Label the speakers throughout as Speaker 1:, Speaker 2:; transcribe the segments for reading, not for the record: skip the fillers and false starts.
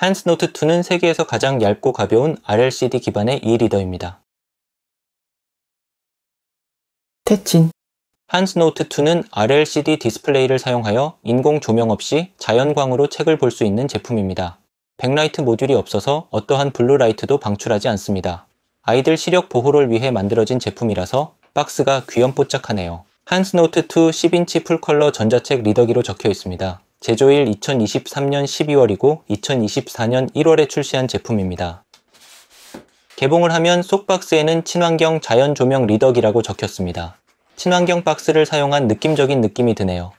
Speaker 1: 한스노트2는 세계에서 가장 얇고 가벼운 RLCD 기반의 e-리더입니다.
Speaker 2: 태친.
Speaker 1: 한스노트2는 RLCD 디스플레이를 사용하여 인공 조명 없이 자연광으로 책을 볼 수 있는 제품입니다. 백라이트 모듈이 없어서 어떠한 블루라이트도 방출하지 않습니다. 아이들 시력 보호를 위해 만들어진 제품이라서 박스가 귀염뽀짝하네요. 한스노트2 10인치 풀컬러 전자책 리더기로 적혀 있습니다. 제조일 2023년 12월이고 2024년 1월에 출시한 제품입니다. 개봉을 하면 속 박스에는 친환경 자연 조명 리더기라고 적혔습니다. 친환경 박스를 사용한 느낌적인 느낌이 드네요.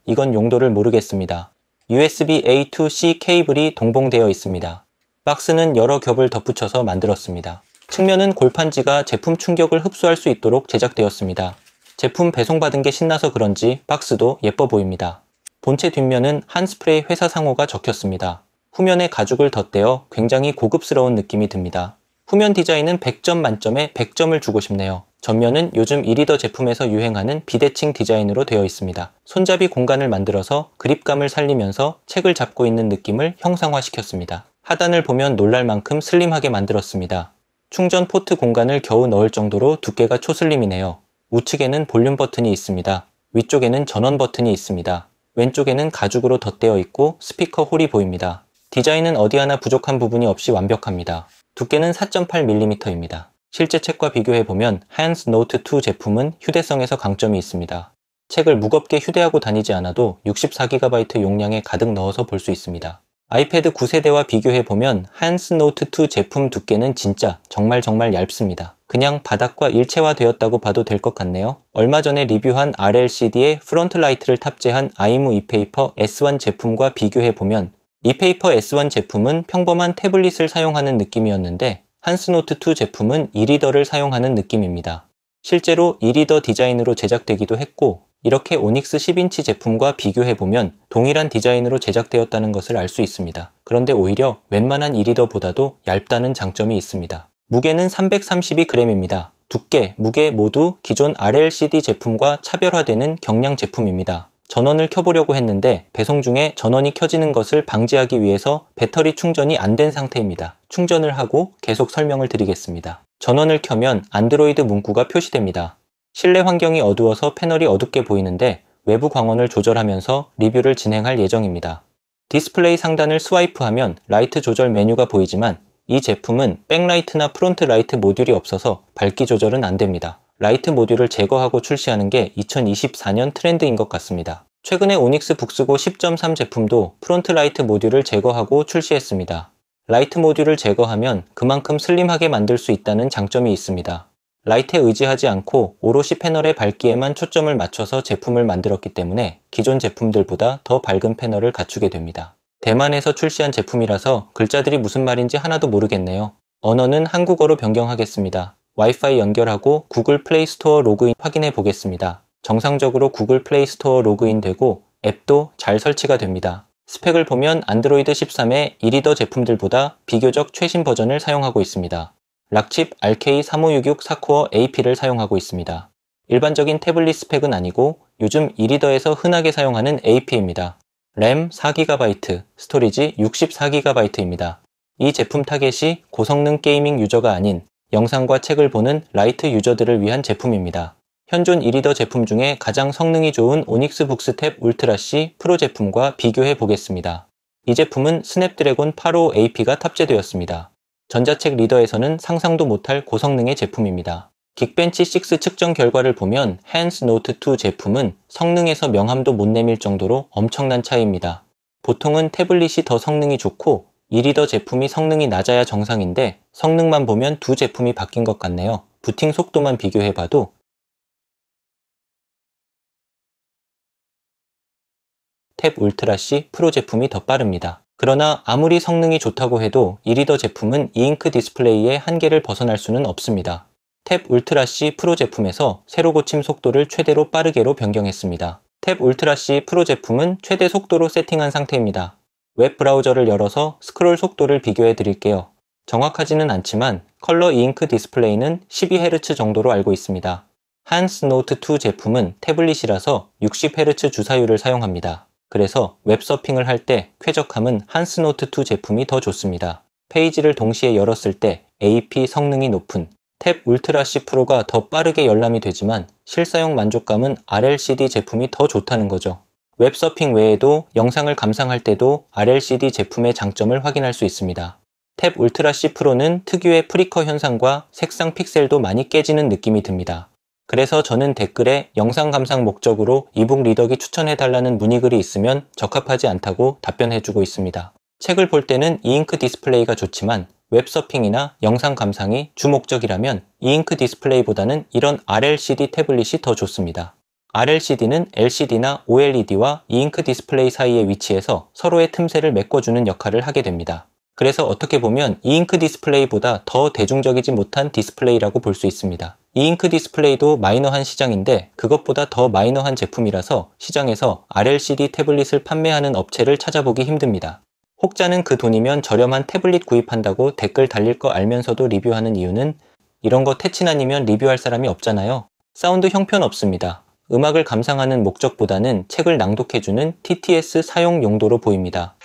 Speaker 1: 이건 용도를 모르겠습니다. USB A to C 케이블이 동봉되어 있습니다. 박스는 여러 겹을 덧붙여서 만들었습니다. 측면은 골판지가 제품 충격을 흡수할 수 있도록 제작되었습니다. 제품 배송받은 게 신나서 그런지 박스도 예뻐 보입니다. 본체 뒷면은 한스프레이 회사 상호가 적혔습니다. 후면에 가죽을 덧대어 굉장히 고급스러운 느낌이 듭니다. 후면 디자인은 100점 만점에 100점을 주고 싶네요. 전면은 요즘 e-리더 제품에서 유행하는 비대칭 디자인으로 되어 있습니다. 손잡이 공간을 만들어서 그립감을 살리면서 책을 잡고 있는 느낌을 형상화시켰습니다. 하단을 보면 놀랄 만큼 슬림하게 만들었습니다. 충전 포트 공간을 겨우 넣을 정도로 두께가 초슬림이네요. 우측에는 볼륨 버튼이 있습니다. 위쪽에는 전원 버튼이 있습니다. 왼쪽에는 가죽으로 덧대어 있고 스피커 홀이 보입니다. 디자인은 어디 하나 부족한 부분이 없이 완벽합니다. 두께는 4.8mm입니다. 실제 책과 비교해보면 한스노트2 제품은 휴대성에서 강점이 있습니다. 책을 무겁게 휴대하고 다니지 않아도 64GB 용량에 가득 넣어서 볼 수 있습니다. 아이패드 9세대와 비교해보면 한스노트2 제품 두께는 진짜 정말 얇습니다. 그냥 바닥과 일체화되었다고 봐도 될 것 같네요. 얼마 전에 리뷰한 RLCD에 프론트 라이트를 탑재한 아이무 이페이퍼 S1 제품과 비교해보면 이페이퍼 S1 제품은 평범한 태블릿을 사용하는 느낌이었는데 한스노트2 제품은 e-리더를 사용하는 느낌입니다. 실제로 e-리더 디자인으로 제작되기도 했고 이렇게 오닉스 10인치 제품과 비교해보면 동일한 디자인으로 제작되었다는 것을 알 수 있습니다. 그런데 오히려 웬만한 e-리더보다도 얇다는 장점이 있습니다. 무게는 332g입니다. 두께, 무게 모두 기존 RLCD 제품과 차별화되는 경량 제품입니다. 전원을 켜보려고 했는데 배송 중에 전원이 켜지는 것을 방지하기 위해서 배터리 충전이 안 된 상태입니다. 충전을 하고 계속 설명을 드리겠습니다. 전원을 켜면 안드로이드 문구가 표시됩니다. 실내 환경이 어두워서 패널이 어둡게 보이는데 외부 광원을 조절하면서 리뷰를 진행할 예정입니다. 디스플레이 상단을 스와이프하면 라이트 조절 메뉴가 보이지만 이 제품은 백라이트나 프론트 라이트 모듈이 없어서 밝기 조절은 안 됩니다. 라이트 모듈을 제거하고 출시하는 게 2024년 트렌드인 것 같습니다. 최근에 오닉스 북스고 10.3 제품도 프론트 라이트 모듈을 제거하고 출시했습니다. 라이트 모듈을 제거하면 그만큼 슬림하게 만들 수 있다는 장점이 있습니다. 라이트에 의지하지 않고 오롯이 패널의 밝기에만 초점을 맞춰서 제품을 만들었기 때문에 기존 제품들보다 더 밝은 패널을 갖추게 됩니다. 대만에서 출시한 제품이라서 글자들이 무슨 말인지 하나도 모르겠네요. 언어는 한국어로 변경하겠습니다. 와이파이 연결하고 구글 플레이 스토어 로그인 확인해 보겠습니다. 정상적으로 구글 플레이 스토어 로그인 되고 앱도 잘 설치가 됩니다. 스펙을 보면 안드로이드 13의 e-리더 제품들보다 비교적 최신 버전을 사용하고 있습니다. 락칩 RK3566 4코어 AP를 사용하고 있습니다. 일반적인 태블릿 스펙은 아니고 요즘 e-리더에서 흔하게 사용하는 AP입니다. 램 4GB, 스토리지 64GB입니다. 이 제품 타겟이 고성능 게이밍 유저가 아닌 영상과 책을 보는 라이트 유저들을 위한 제품입니다. 현존 e-리더 제품 중에 가장 성능이 좋은 오닉스 북스탭 울트라 C 프로 제품과 비교해 보겠습니다. 이 제품은 스냅드래곤 855 AP가 탑재되었습니다. 전자책 리더에서는 상상도 못할 고성능의 제품입니다. 긱벤치 6 측정 결과를 보면 한스노트2 제품은 성능에서 명함도 못 내밀 정도로 엄청난 차이입니다. 보통은 태블릿이 더 성능이 좋고 e-리더 제품이 성능이 낮아야 정상인데 성능만 보면 두 제품이 바뀐 것 같네요. 부팅 속도만 비교해봐도 탭 울트라 C 프로 제품이 더 빠릅니다. 그러나 아무리 성능이 좋다고 해도 e-리더 제품은 이잉크 디스플레이의 한계를 벗어날 수는 없습니다. 탭 울트라 C 프로 제품에서 세로 고침 속도를 최대로 빠르게로 변경했습니다. 탭 울트라 C 프로 제품은 최대 속도로 세팅한 상태입니다. 웹 브라우저를 열어서 스크롤 속도를 비교해 드릴게요. 정확하지는 않지만 컬러 이잉크 디스플레이는 12Hz 정도로 알고 있습니다. 한스노트2 제품은 태블릿이라서 60Hz 주사율을 사용합니다. 그래서 웹서핑을 할 때 쾌적함은 한스노트2 제품이 더 좋습니다. 페이지를 동시에 열었을 때 AP 성능이 높은 탭 울트라 C 프로가 더 빠르게 열람이 되지만 실사용 만족감은 RLCD 제품이 더 좋다는 거죠. 웹서핑 외에도 영상을 감상할 때도 RLCD 제품의 장점을 확인할 수 있습니다. 탭 울트라 C 프로는 특유의 프리커 현상과 색상 픽셀도 많이 깨지는 느낌이 듭니다. 그래서 저는 댓글에 영상 감상 목적으로 이북 리더기 추천해달라는 문의글이 있으면 적합하지 않다고 답변해주고 있습니다. 책을 볼 때는 이잉크 디스플레이가 좋지만 웹서핑이나 영상 감상이 주 목적이라면 이잉크 디스플레이보다는 이런 RLCD 태블릿이 더 좋습니다. RLCD는 LCD나 OLED와 이잉크 디스플레이 사이에 위치해서 서로의 틈새를 메꿔주는 역할을 하게 됩니다. 그래서 어떻게 보면 이잉크 디스플레이보다 더 대중적이지 못한 디스플레이라고 볼 수 있습니다. 이잉크 디스플레이도 마이너한 시장인데 그것보다 더 마이너한 제품이라서 시장에서 RLCD 태블릿을 판매하는 업체를 찾아보기 힘듭니다. 혹자는 그 돈이면 저렴한 태블릿 구입한다고 댓글 달릴 거 알면서도 리뷰하는 이유는 이런 거 태친 아니면 리뷰할 사람이 없잖아요. 사운드 형편없습니다. 음악을 감상하는 목적보다는 책을 낭독해주는 TTS 사용 용도로 보입니다.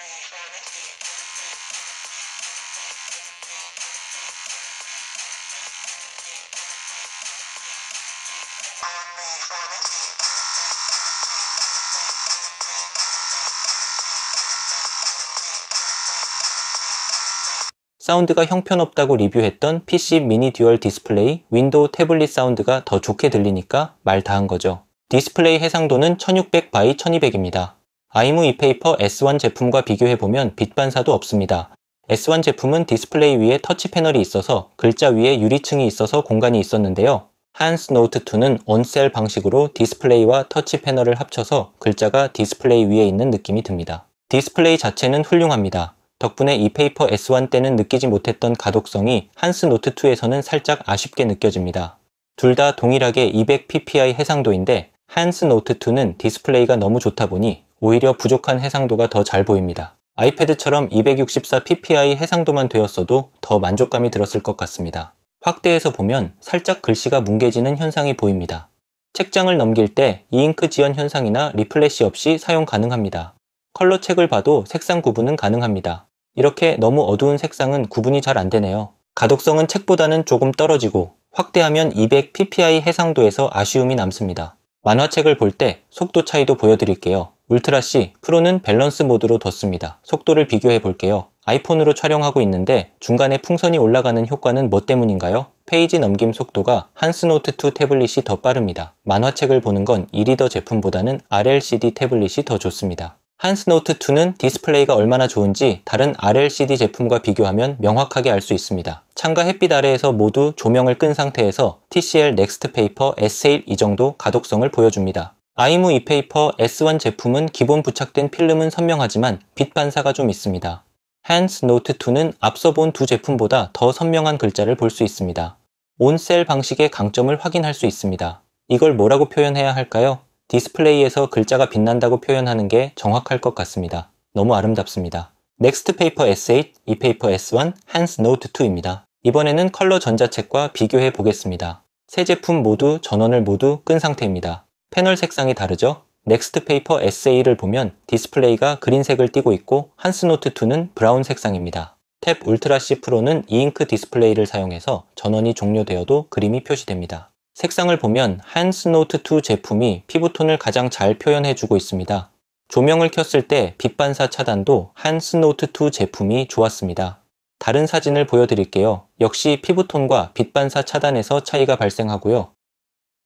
Speaker 1: 사운드가 형편없다고 리뷰했던 PC 미니 듀얼 디스플레이 윈도우 태블릿 사운드가 더 좋게 들리니까 말 다 한 거죠. 디스플레이 해상도는 1600x1200입니다. 아이무 이페이퍼 S1 제품과 비교해보면 빛 반사도 없습니다. S1 제품은 디스플레이 위에 터치 패널이 있어서 글자 위에 유리층이 있어서 공간이 있었는데요. 한스노트2는 온셀 방식으로 디스플레이와 터치 패널을 합쳐서 글자가 디스플레이 위에 있는 느낌이 듭니다. 디스플레이 자체는 훌륭합니다. 덕분에 이페이퍼 S1 때는 느끼지 못했던 가독성이 한스노트2에서는 살짝 아쉽게 느껴집니다. 둘 다 동일하게 200ppi 해상도인데 한스노트2는 디스플레이가 너무 좋다 보니 오히려 부족한 해상도가 더 잘 보입니다. 아이패드처럼 264ppi 해상도만 되었어도 더 만족감이 들었을 것 같습니다. 확대해서 보면 살짝 글씨가 뭉개지는 현상이 보입니다. 책장을 넘길 때 이잉크 지연 현상이나 리플래시 없이 사용 가능합니다. 컬러 책을 봐도 색상 구분은 가능합니다. 이렇게 너무 어두운 색상은 구분이 잘 안되네요. 가독성은 책보다는 조금 떨어지고 확대하면 200ppi 해상도에서 아쉬움이 남습니다. 만화책을 볼 때 속도 차이도 보여드릴게요. 울트라-C, 프로는 밸런스 모드로 뒀습니다. 속도를 비교해 볼게요. 아이폰으로 촬영하고 있는데 중간에 풍선이 올라가는 효과는 뭐 때문인가요? 페이지 넘김 속도가 한스노트2 태블릿이 더 빠릅니다. 만화책을 보는 건 이리더 제품보다는 RLCD 태블릿이 더 좋습니다. 한스노트2는 디스플레이가 얼마나 좋은지 다른 RLCD 제품과 비교하면 명확하게 알 수 있습니다. 창과 햇빛 아래에서 모두 조명을 끈 상태에서 TCL 넥스트 페이퍼 S8 이 정도 가독성을 보여줍니다. 아이무 이페이퍼 S1 제품은 기본 부착된 필름은 선명하지만 빛 반사가 좀 있습니다. 한스노트2는 앞서 본 두 제품보다 더 선명한 글자를 볼 수 있습니다. 온셀 방식의 강점을 확인할 수 있습니다. 이걸 뭐라고 표현해야 할까요? 디스플레이에서 글자가 빛난다고 표현하는 게 정확할 것 같습니다. 너무 아름답습니다. 넥스트 페이퍼 S8, 이페이퍼 S1, 한스노트2입니다. 이번에는 컬러 전자책과 비교해 보겠습니다. 세 제품 모두 전원을 모두 끈 상태입니다. 패널 색상이 다르죠? 넥스트 페이퍼 S8을 보면 디스플레이가 그린색을 띠고 있고 한스노트2는 브라운 색상입니다. 탭 울트라 C 프로는 이잉크 디스플레이를 사용해서 전원이 종료되어도 그림이 표시됩니다. 색상을 보면 한스노트2 제품이 피부톤을 가장 잘 표현해주고 있습니다. 조명을 켰을 때 빛반사 차단도 한스노트2 제품이 좋았습니다. 다른 사진을 보여드릴게요. 역시 피부톤과 빛반사 차단에서 차이가 발생하고요.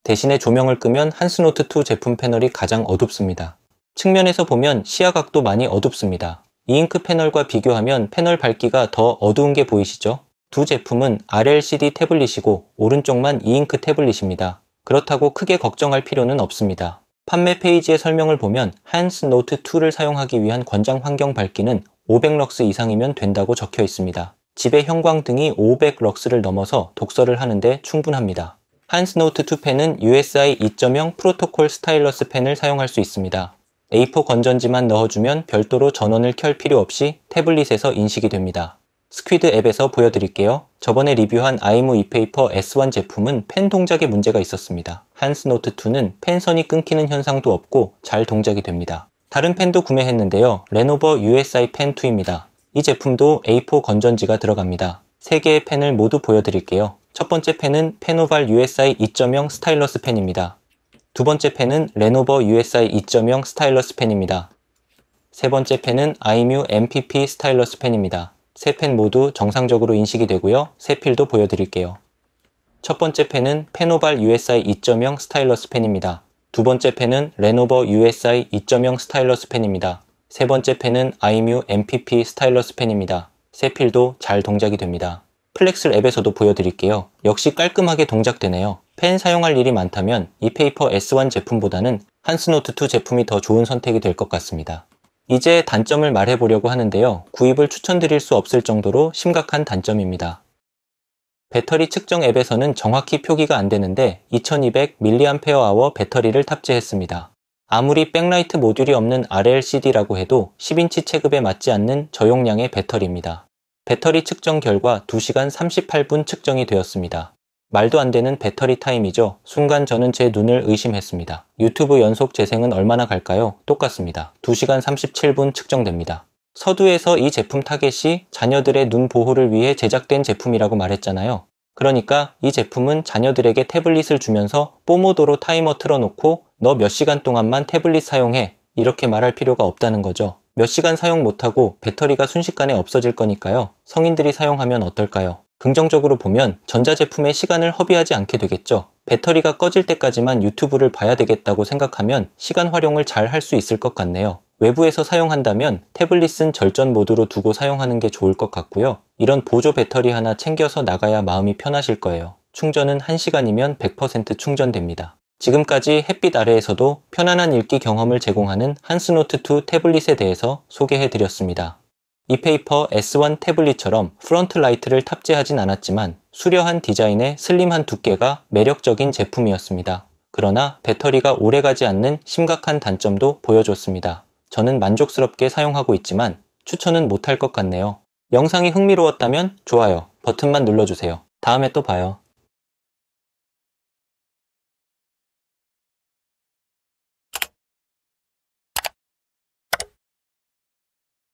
Speaker 1: 대신에 조명을 끄면 한스노트2 제품 패널이 가장 어둡습니다. 측면에서 보면 시야각도 많이 어둡습니다. 이잉크 패널과 비교하면 패널 밝기가 더 어두운 게 보이시죠? 두 제품은 RLCD 태블릿이고 오른쪽만 이잉크 태블릿입니다. 그렇다고 크게 걱정할 필요는 없습니다. 판매 페이지의 설명을 보면 한스노트2를 사용하기 위한 권장 환경 밝기는 500럭스 이상이면 된다고 적혀 있습니다. 집의 형광등이 500럭스를 넘어서 독서를 하는데 충분합니다. 한스노트2 펜은 USI 2.0 프로토콜 스타일러스 펜을 사용할 수 있습니다. A4 건전지만 넣어주면 별도로 전원을 켤 필요 없이 태블릿에서 인식이 됩니다. 스퀴드 앱에서 보여드릴게요. 저번에 리뷰한 아이무 이페이퍼 S1 제품은 펜 동작에 문제가 있었습니다. 한스노트2는 펜선이 끊기는 현상도 없고 잘 동작이 됩니다. 다른 펜도 구매했는데요. 레노버 USI 펜 2입니다. 이 제품도 A4 건전지가 들어갑니다. 3개의 펜을 모두 보여드릴게요. 첫 번째 펜은 페노발 USI 2.0 스타일러스 펜입니다. 두 번째 펜은 레노버 USI 2.0 스타일러스 펜입니다. 세 번째 펜은 아이뮤 MPP 스타일러스 펜입니다. 세 펜 모두 정상적으로 인식이 되고요. 새 필도 보여드릴게요. 첫 번째 펜은 페노발 USI 2.0 스타일러스 펜입니다. 두 번째 펜은 레노버 USI 2.0 스타일러스 펜입니다. 세 번째 펜은 아이뮤 MPP 스타일러스 펜입니다. 새 필도 잘 동작이 됩니다. 플렉슬 앱에서도 보여드릴게요. 역시 깔끔하게 동작되네요. 펜 사용할 일이 많다면 이 페이퍼 S1 제품보다는 한스노트2 제품이 더 좋은 선택이 될 것 같습니다. 이제 단점을 말해보려고 하는데요. 구입을 추천드릴 수 없을 정도로 심각한 단점입니다. 배터리 측정 앱에서는 정확히 표기가 안 되는데 2200mAh 배터리를 탑재했습니다. 아무리 백라이트 모듈이 없는 RLCD라고 해도 10인치 체급에 맞지 않는 저용량의 배터리입니다. 배터리 측정 결과 2시간 38분 측정이 되었습니다. 말도 안 되는 배터리 타임이죠. 순간 저는 제 눈을 의심했습니다. 유튜브 연속 재생은 얼마나 갈까요? 똑같습니다. 2시간 37분 측정됩니다. 서두에서 이 제품 타겟이 자녀들의 눈 보호를 위해 제작된 제품이라고 말했잖아요. 그러니까 이 제품은 자녀들에게 태블릿을 주면서 뽀모도로 타이머 틀어놓고 너 몇 시간 동안만 태블릿 사용해 이렇게 말할 필요가 없다는 거죠. 몇 시간 사용 못하고 배터리가 순식간에 없어질 거니까요. 성인들이 사용하면 어떨까요? 긍정적으로 보면 전자제품에 시간을 허비하지 않게 되겠죠. 배터리가 꺼질 때까지만 유튜브를 봐야 되겠다고 생각하면 시간 활용을 잘 할 수 있을 것 같네요. 외부에서 사용한다면 태블릿은 절전 모드로 두고 사용하는 게 좋을 것 같고요. 이런 보조 배터리 하나 챙겨서 나가야 마음이 편하실 거예요. 충전은 1시간이면 100% 충전됩니다. 지금까지 햇빛 아래에서도 편안한 읽기 경험을 제공하는 한스노트2 태블릿에 대해서 소개해드렸습니다. 이 페이퍼 S1 태블릿처럼 프론트 라이트를 탑재하진 않았지만 수려한 디자인에 슬림한 두께가 매력적인 제품이었습니다. 그러나 배터리가 오래가지 않는 심각한 단점도 보여줬습니다. 저는 만족스럽게 사용하고 있지만 추천은 못할 것 같네요. 영상이 흥미로웠다면 좋아요 버튼만 눌러주세요. 다음에 또 봐요.